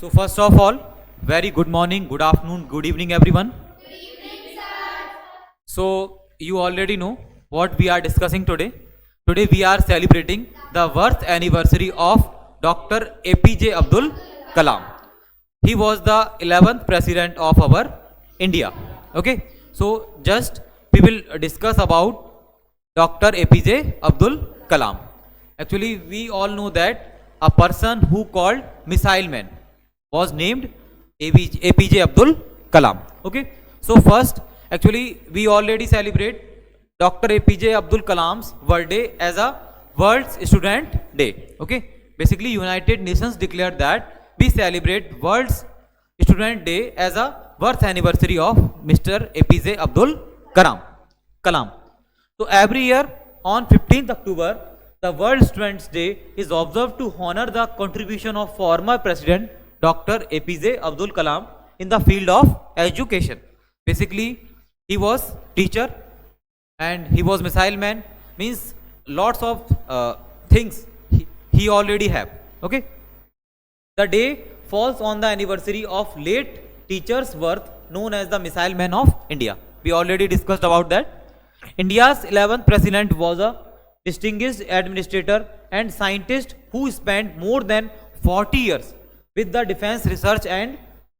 So first of all, very good morning, good afternoon, good evening everyone. So you already know what we are discussing today. Today we are celebrating the birth anniversary of Dr. APJ Abdul Kalam. He was the 11th president of our India. Okay, so just we will discuss about Dr. APJ Abdul Kalam. Actually, we all know that a person who called missile man was named APJ Abdul Kalam. Okay, so first, actually, we already celebrate Dr. APJ Abdul Kalam's birthday as a World Student Day. Okay, basically, United Nations declared that we celebrate World Student Day as a birth anniversary of Mr. APJ Abdul Kalam. So every year on 15th October, the World Students Day is observed to honor the contribution of former President Dr. APJ Abdul Kalam in the field of education. Basically, he was teacher and he was missile man, means lots of things he already have. Okay, the day falls on the anniversary of late teacher's birth, known as the missile man of India. We already discussed about that. India's 11th president was a distinguished administrator and scientist who spent more than 40 years with the Defense Research and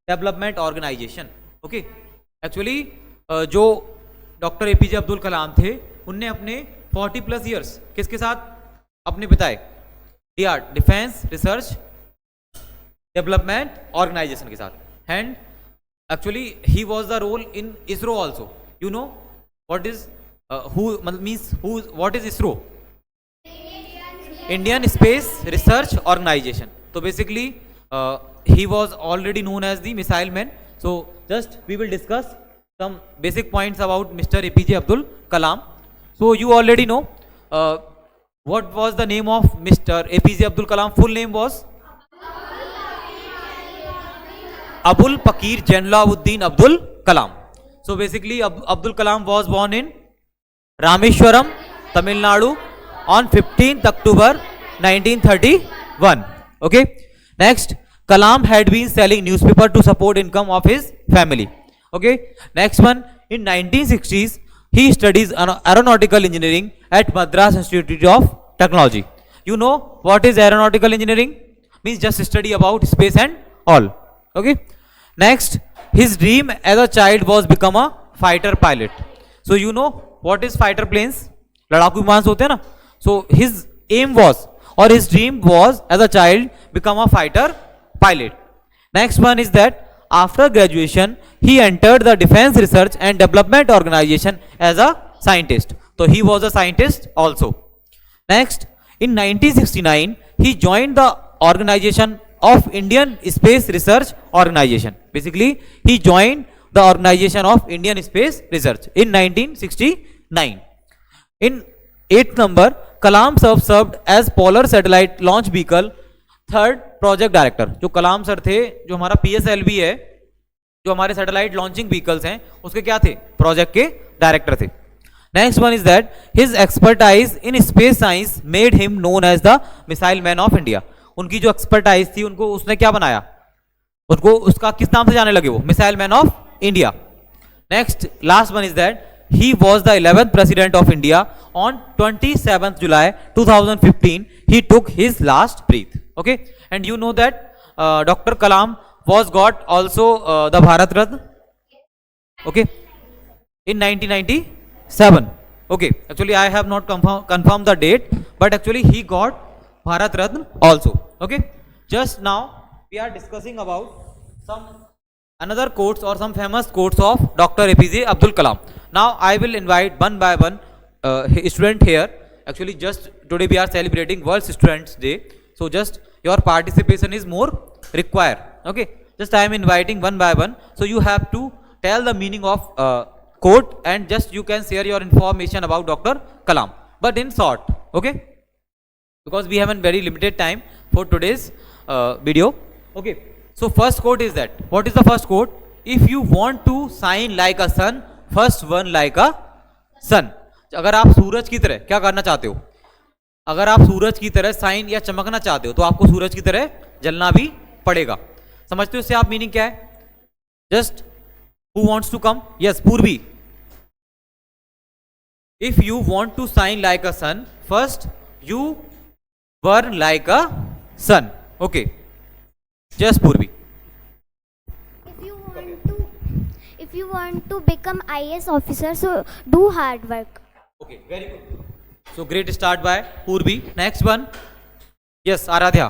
Development Organization. Okay, actually जो doctor APJ Abdul Kalam थे उनने अपने 40 plus years किसके साथ अपने बिताए? Defence research development organisation के साथ. And actually he was the role in ISRO also. You know what is what is ISRO? Indian space research organisation. तो basically he was already known as the missile man. So just we will discuss some basic points about Mr. APJ Abdul Kalam. So you already know what was the name of Mr. APJ Abdul Kalam. Full name was Abul Pakir Janlauddin Abdul Kalam. So basically Abdul Kalam was born in Rameshwaram, Tamil Nadu on 15th October 1931. Okay, next, Kalam had been selling newspaper to support income of his family. Okay, next one, in 1960s he studies aeronautical engineering at Madras Institute of Technology. You know what is aeronautical engineering? Means just study about space and all. Okay, next, his dream as a child was become a fighter pilot. So you know what is fighter planes? लड़ाकू विमान होते हैं ना. So his aim was or his dream was as a child become a fighter pilot. Next one is that after graduation he entered the Defense Research and Development Organization as a scientist. So he was a scientist also. Next, in 1969 he joined the organization of Indian Space Research Organization. Basically he joined the organization of Indian Space Research in 1969. In 8th number, Kalam served as Polar Satellite Launch Vehicle third project director. जो कलाम sir थे, जो हमारा PSLV है, जो हमारे satellite launching vehicles हैं, उसके क्या थे? प्रोजेक्ट के डायरेक्टर थे. Next one is that his expertise in space science made him known as the missile man of India. उनकी जो एक्सपर्टाइज थी उनको उसने क्या बनाया? उनको उसका किस नाम से जाने लगे वो? Missile man of India. Next last one is that he was the 11th president of India. On 27th July 2015 he took his last breath. Okay, and you know that Dr. Kalam was got also the Bharat Ratna. Okay, in 1997. Okay, actually I have not confirmed the date, but actually he got Bharat Ratna also. Okay, just now we are discussing about some another quotes or some famous quotes of Dr. APJ Abdul Kalam. Now I will invite one by one student here. Actually just today we are celebrating World Students Day, so just your participation is more required. Okay, just I am inviting one by one, so you have to tell the meaning of quote and just you can share your information about Dr. Kalam, but in short. Okay, because we have a very limited time for today's video. Okay, so first quote is that, what is the first quote? If you want to shine like a sun, first burn like a sun. अगर आप सूरज की तरह क्या करना चाहते हो? अगर आप सूरज की तरह साइन या चमकना चाहते हो तो आपको सूरज की तरह जलना भी पड़ेगा. समझते हो इससे आप मीनिंग क्या है? Just who wants to come? Yes Purvi. If you want to shine like a sun, first you burn like a sun. Okay. Just Purvi. If you want to, if you want to become IAS officer, so do hard work. Okay, very good. So great start by Purvi. Next one. Yes, Aradhya.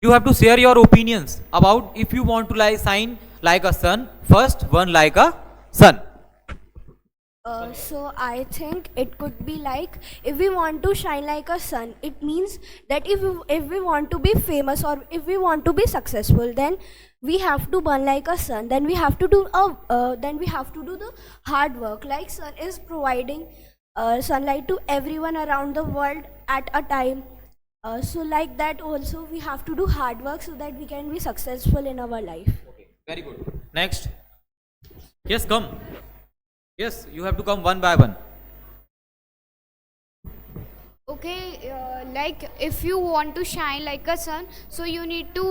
You have to share your opinions about if you want to shine like a sun, first burn like a sun. So I think it could be like, if we want to shine like a sun, it means that if we want to be famous or if we want to be successful, then we have to burn like a sun. Then we have to do the hard work. Like sun is providing sunlight to everyone around the world at a time. So like that also we have to do hard work so that we can be successful in our life. Okay, very good. Next. Yes, come. Yes, you have to come one by one. Okay, like if you want to shine like a sun, so you need to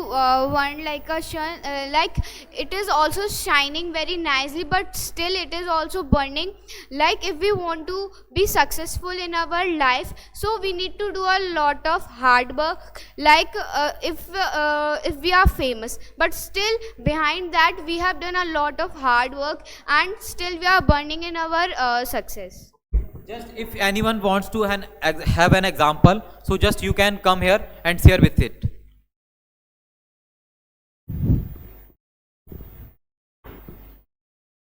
burn like a sun. Like it is also shining very nicely, but still it is also burning. Like if we want to be successful in our life, so we need to do a lot of hard work. Like if we are famous, but still behind that we have done a lot of hard work, and still we are burning in our success. Just if anyone wants to have an example, so just you can come here and share with it.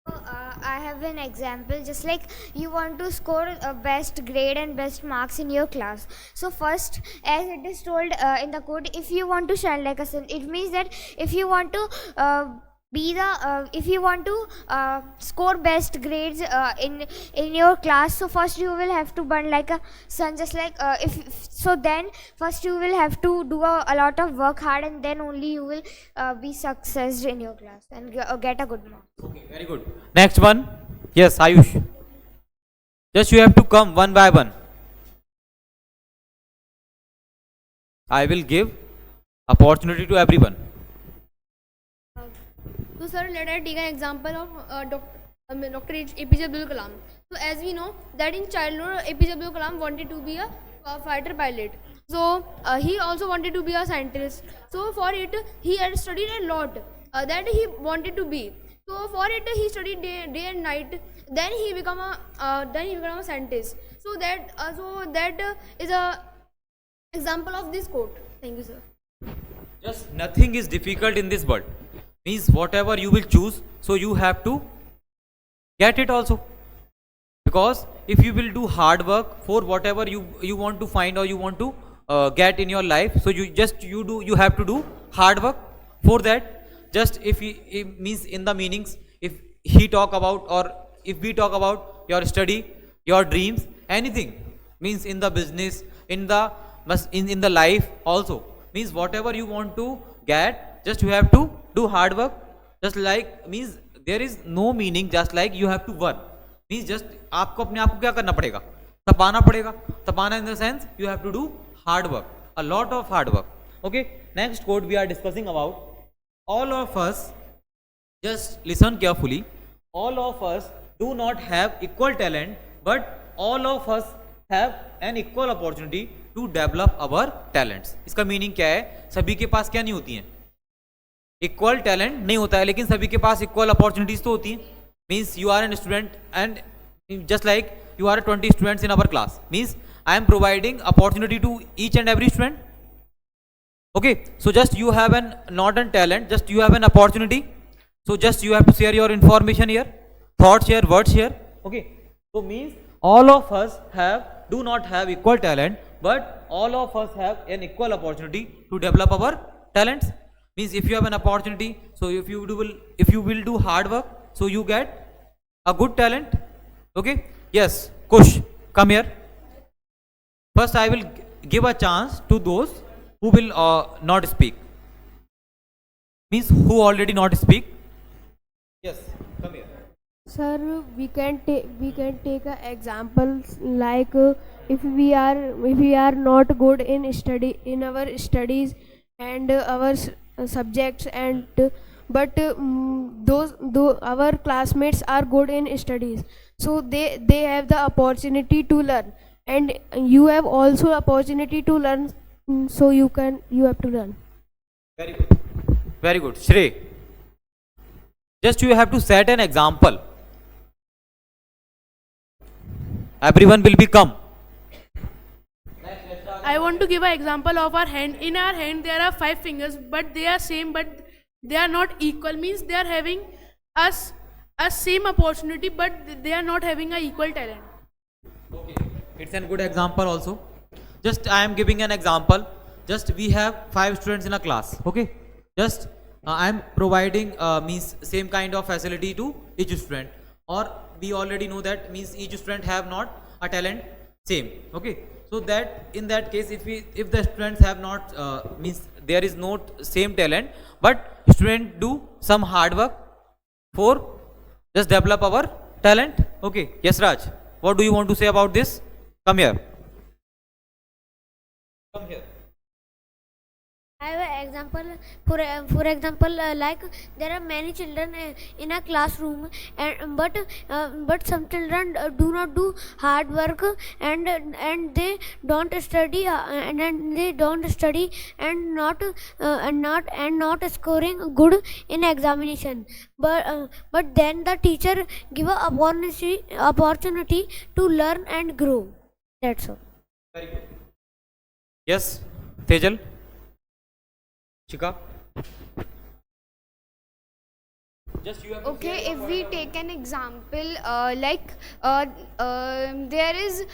I have an example. Just like you want to score a best grade and best marks in your class. So first, as it is told in the code, if you want to shine like a sun, it means that if you want to if you want to score best grades in your class, so first you will have to burn like a sun. Just like then first you will have to do a lot of work hard, and then only you will be successful in your class and get a good mark. Okay, very good. Next one. Yes, Ayush. Just you have to come one by one. I will give opportunity to everyone. So sir, let us take an example of Dr. APJ Abdul Kalam. So as we know that in childhood APJ Abdul Kalam wanted to be a fighter pilot. So he also wanted to be a scientist. So for it he had studied a lot that he wanted to be. So for it he studied day and night. Then he become a scientist. So that is a example of this quote. Thank you, sir. Just nothing is difficult in this world. Means whatever you will choose, so you have to get it also. Because if you will do hard work for whatever you want to find or you want to get in your life, so you have to do hard work for that. Just if it means in the meanings, if he talk about or if we talk about your study, your dreams, anything, means in the business, in the life also, means whatever you want to get, just you have to do hard work. Just like means there is no meaning, just like you have to work, means just आपको अपने आप को क्या करना पड़ेगा, तपाना पड़ेगा. तपाना in the sense you have to do hard work, a lot of hard work. Okay, next quote we are discussing about. All of us, just listen carefully, all of us do not have equal talent, but all of us have an equal opportunity to develop our talents. इसका meaning क्या है? सभी के पास क्या नहीं होती हैं, equal talent नहीं होता है, लेकिन सभी के पास इक्वल अपॉर्चुनिटीज तो होती हैं. Means you are an student and just like you are 20 students in our class, means I am providing opportunity to each and every student. Okay, so just you have an not an talent, just you have an opportunity, so just you have to share your information here, thoughts here, words here. Okay, so means all of us do not have equal talent, but all of us have an equal opportunity to develop our talents. Means if you have an opportunity, so if you will do hard work, so you get a good talent. Okay, yes, Kush, come here. First I will give a chance to those who will not speak, means who already not speak. Yes, come here. Sir, we can take a example like if we are not good in our studies, and subjects, and those our classmates are good in studies, so they have the opportunity to learn, and you have also opportunity to learn, so you have to learn. Very good. Very good. Shrey. Just you have to set an example. Everyone will become. I want to give an example of our hand. In our hand, there are 5 fingers, but they are same, but they are not equal. Means they are having us a same opportunity, but they are not having a equal talent. Okay. It's a good example also. Just I am giving an example. Just we have 5 students in a class. Okay. Just I am providing means same kind of facility to each student, or we already know that means each student have not a talent same. Okay. So that in that case, if the students have not means there is not same talent, but student do some hard work for just develop our talent. Okay. Yes, Raj. What do you want to say about this? Come here. Come here. I have an example. For example, like there are many children in a classroom, and but some children do not do hard work, and they don't study, and they don't study, and not scoring good in examination. But then the teacher give a opportunity to learn and grow. That's all. Very good. Yes, Tejal. Chika. Just you have to Okay, say if about we the- take an example, there is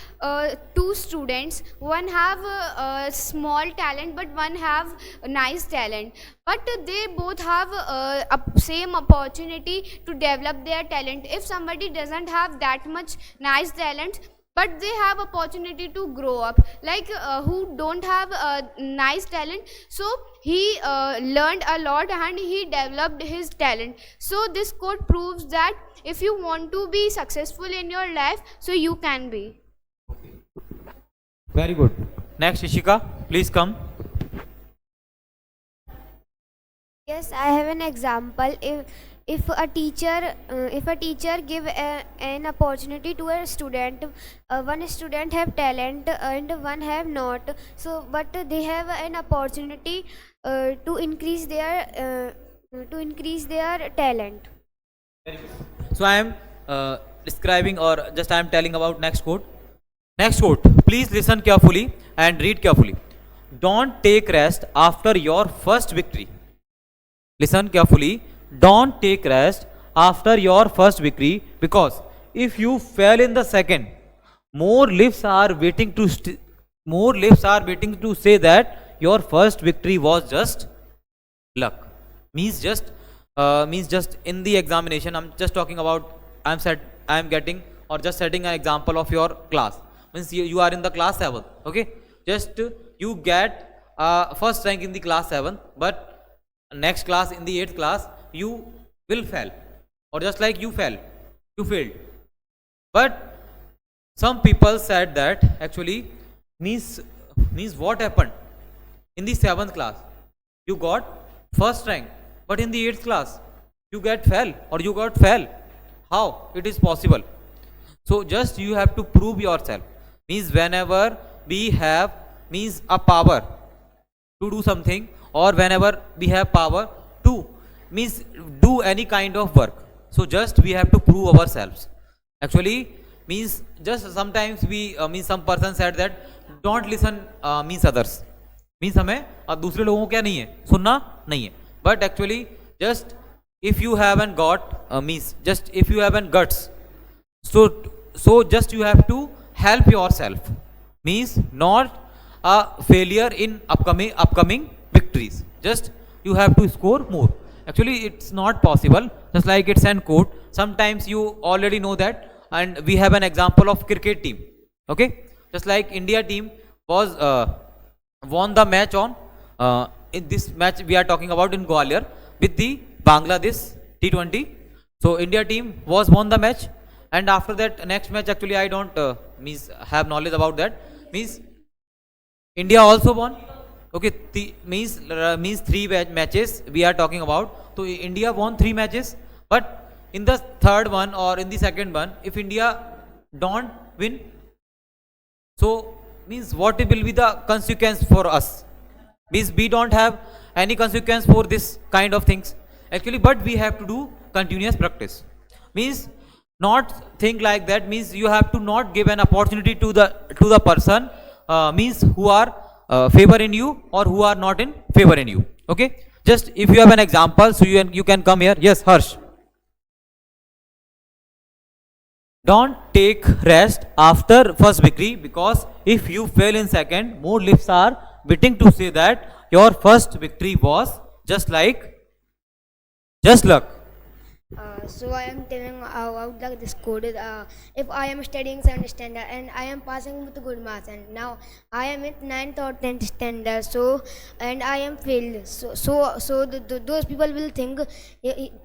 2 students. One have a small talent, but one have a nice talent. But they both have same opportunity to develop their talent. If somebody doesn't have that much nice talent, but they have opportunity to grow up, like who don't have a nice talent, so he learned a lot and he developed his talent. So this quote proves that if you want to be successful in your life, so you can be. Very good. Next, Ishika, please come. Yes, I have an example. If a teacher give an opportunity to a student, one student have talent and one have not. So, but they have an opportunity to increase their talent. So I am describing, or just I am telling about next quote. Next quote. Please listen carefully and read carefully. Don't take rest after your first victory. Listen carefully. Don't take rest after your first victory, because if you fail in the second, more lips are waiting to say that your first victory was just luck. Means just in the examination. I'm just talking about. I'm getting or just setting an example of your class. Means you are in the class 7. Okay. Just you get first rank in the class 7, but next class in the 8th class you will fail, or just like you failed. But some people said that actually means what happened in the 7th class you got first rank, but in the 8th class you got fail. How it is possible? So just you have to prove yourself. Means whenever we have means a power to do something, or whenever we have power to means do any kind of work, so just we have to prove ourselves. Actually means just sometimes we means some person said that don't listen means others, means हमें दूसरे लोगों को क्या नहीं है, सुनना नहीं है. But actually just if you haven't got means just if you haven't guts, so just you have to help yourself. Means not a failure in upcoming victories. Just you have to score more. Actually it's not possible. Just like it's an quote. Sometimes you already know that, and we have an example of cricket team. Okay. Just like India team was won the match on in this match we are talking about in Gwalior with the Bangladesh T20. So India team was won the match, and after that next match actually I don't means have knowledge about that. Means India also won, Okay, means three matches we are talking about. So India won 3 matches, but in the third one or in the second one, if India don't win, so means what will be the consequence for us? Means we don't have any consequence for this kind of things actually, but we have to do continuous practice. Means not think like that. Means you have to not give an opportunity to the person means who are favor in you or who are not in favor in you. Okay, just if you have an example, so you can come here. Yes, Harsh. Don't take rest after first victory, because if you fail in second, more lips are waiting to say that your first victory was just luck. So I am telling out like this code. If I am studying 7th standard and I am passing with good marks, and now I am in 9th or 10th standard, so and I am failed. Those people will think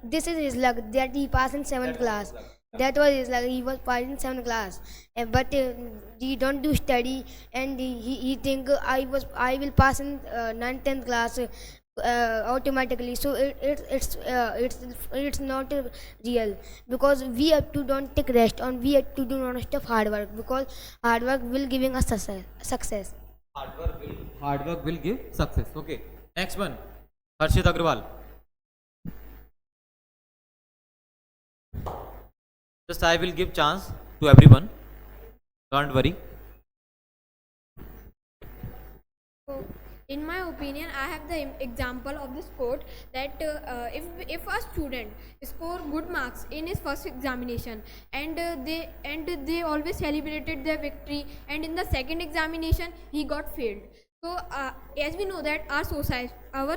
this is his luck that he passed in 7th class. That was his luck. He was passed in 7th class, but he don't do study, and he think I will pass in 9th 10th class. Automatically, so it's not real, because we have to don't take rest, and we have to do non-stop hard work, because hard work will giving us success. Hard work will give success. Okay, next one, Harshit Agrawal. Just I will give chance to everyone, don't worry. So, in my opinion, I have the example of this quote that if a student score good marks in his first examination, and they always celebrated their victory, and in the second examination he got failed. So as we know that our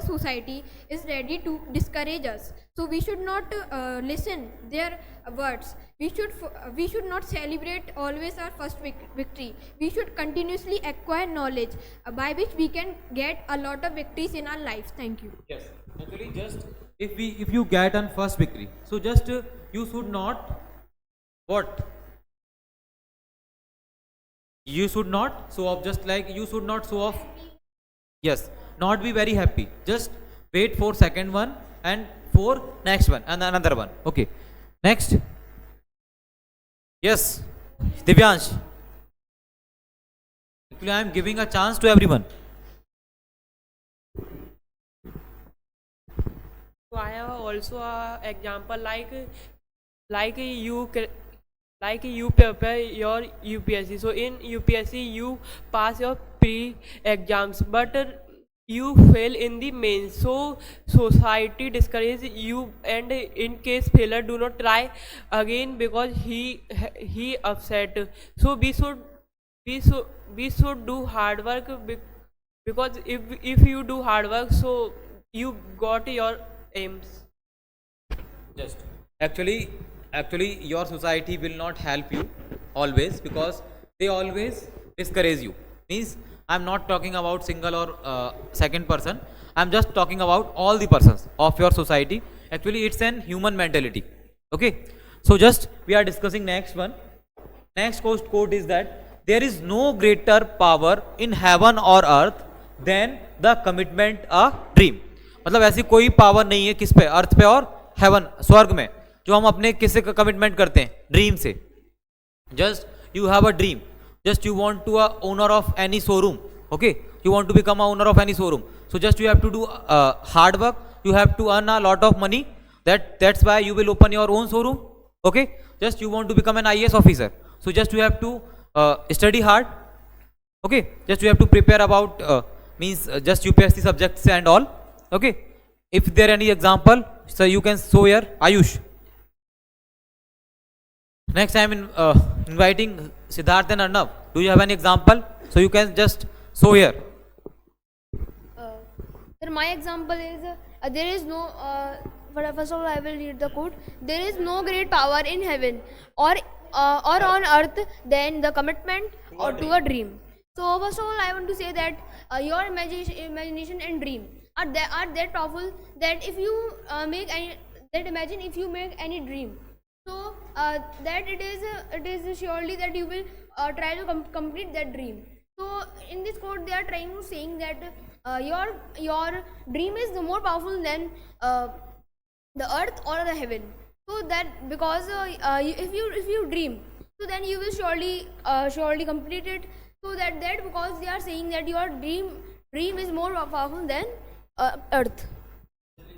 society is ready to discourage us. So we should not listen their words. We should not celebrate always our first victory. We should continuously acquire knowledge by which we can get a lot of victories in our lives. Thank you. Yes, actually, just if you get an first victory, so just you should not what? You should not show off, just like you should not show off. Yes, not be very happy. Just wait for second one and for next one and another one. Okay, next. Yes, Divyansh. Actually, I am giving a chance to everyone. So I have also a example like you prepare your UPSC. So in UPSC you pass your pre-exams, but you fail in the mains. So society discourages you, and in case failure, do not try again, because he upset. So we should do hard work, because if you do hard work, so you got your aims. Just actually your society will not help you always, because they always discourage you. Means I'm not talking about single or second person. I'm just talking about all the persons of your society. Actually, it's an human mentality. Okay, so just we are discussing next one. Next quote is that there is no greater power in heaven or earth than the commitment a dream. मतलब ऐसी कोई power नहीं है किस पे, अर्थ पे और haven स्वर्ग में, जो हम अपने किसी का कमिटमेंट करते हैं, ड्रीम से. Just you have a dream, just you want to owner of any showroom. Okay, you want to become a owner of any showroom, so just you have to do hard work. You have to earn a lot of money. That's why you will open your own showroom. Okay, just you want to become an IAS officer, so just you have to study hard. Okay, just you have to prepare about means just UPSC subjects and all. Okay, if there any example, so you can show here. Ayush. Next I am inviting Siddharth and Arnav. Do you have any example? So you can just show here. Sir, my example is there is no. First of all, I will read the quote. There is no great power in heaven or on earth than the commitment or to a dream. So first of all, I want to say that your imagination and dream are that powerful that if you imagine if you make any dream. So that it is surely that you will try to complete that dream. So in this quote they are trying to saying that your dream is more powerful than the earth or the heaven. So that because if you dream, so then you will surely complete it. So that because they are saying that your dream is more powerful than earth.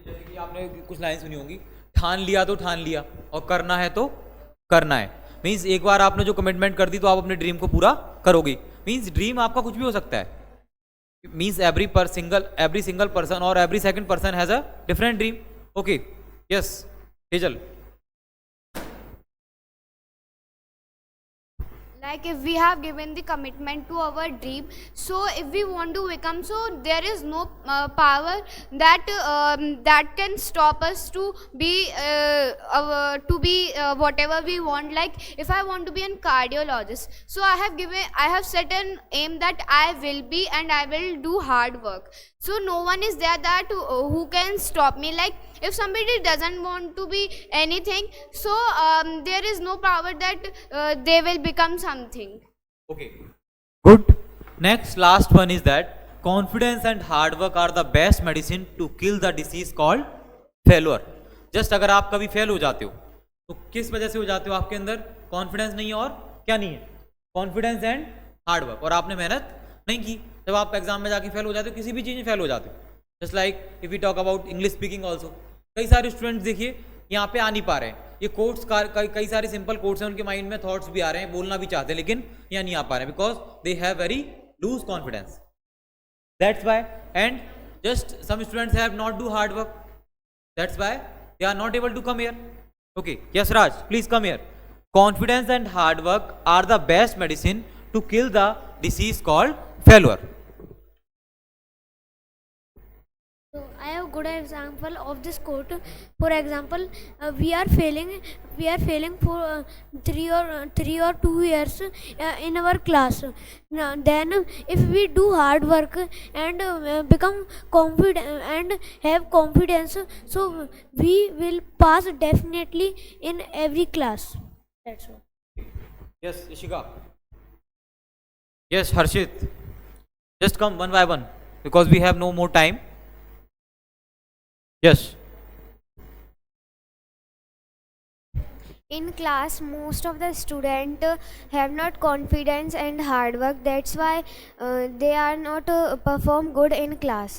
जैसे कि आपने कुछ line सुनी होंगी, ठान लिया तो ठान लिया और करना है तो करना है। मीन्स एक बार आपने जो कमिटमेंट कर दी तो आप अपने ड्रीम को पूरा करोगे। मीन्स ड्रीम आपका कुछ भी हो सकता है। Means every single person or every second person has a different dream. Okay, yes, Hejal. Like if we have given the commitment to our dream, so if we want to become, so there is no power that can stop us to be whatever we want. Like if I want to be a cardiologist, so I have set an aim that I will be, and I will do hard work. So no one is there that who can stop me. Like if somebody doesn't want to be anything, so there is no power that they will become something. Okay, good. Next, last one is that confidence and hard work are the best medicine to kill the disease called failure. Just अगर आप कभी fail हो जाते हो तो किस वजह से हो जाते हो? आपके अंदर कॉन्फिडेंस नहीं है और क्या नहीं है? कॉन्फिडेंस एंड हार्ड वर्क, और आपने मेहनत नहीं की। जब आप एग्जाम में जाके फेल हो जाते हो, किसी भी चीज़ में फेल हो जाते हो। Just like if we talk about English speaking also, कई सारे स्टूडेंट्स देखिए यहाँ पे आ नहीं पा रहे हैं। ये कोट्स कई सारे सिंपल कोट्स हैं, उनके माइंड में थॉट्स भी आ रहे हैं, बोलना भी चाहते हैं, लेकिन यहाँ नहीं आ पा रहे हैं because they have very lose confidence. That's why, and just some students have not do hard work, that's why they are not able to come here. Okay, yes Raj, please come here. Confidence and hard work are the best medicine to kill the disease called failure. So I have good example of this quote. For example, we are failing for 3 or 2 years in our class. Now, then if we do hard work and become confident and have confidence, so we will pass definitely in every class. That's all. Yes, Ishika. Yes, Harshit. Just come one by one because we have no more time. Yes. In class, most of the students have not confidence and hard work. That's why they are not perform good in class.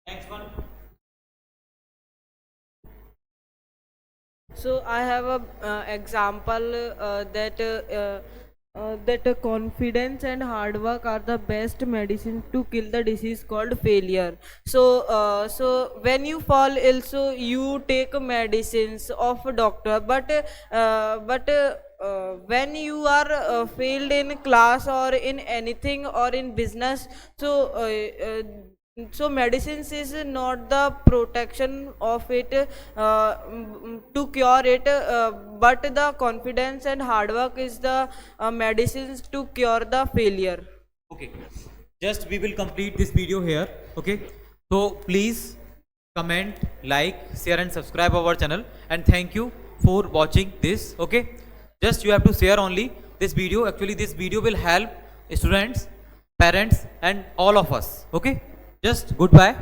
Next one. So I have a example that confidence and hard work are the best medicine to kill the disease called failure. So when you fall ill, so you take medicines of a doctor, but when you are failed in class or in anything or in business, so medicines is not the protection of it to cure it, but the confidence and hard work is the medicines to cure the failure. Okay, just we will complete this video here. Okay, so please comment, like, share and subscribe our channel, and thank you for watching this. Okay, just you have to share only this video. Actually this video will help students, parents and all of us. Okay, just goodbye.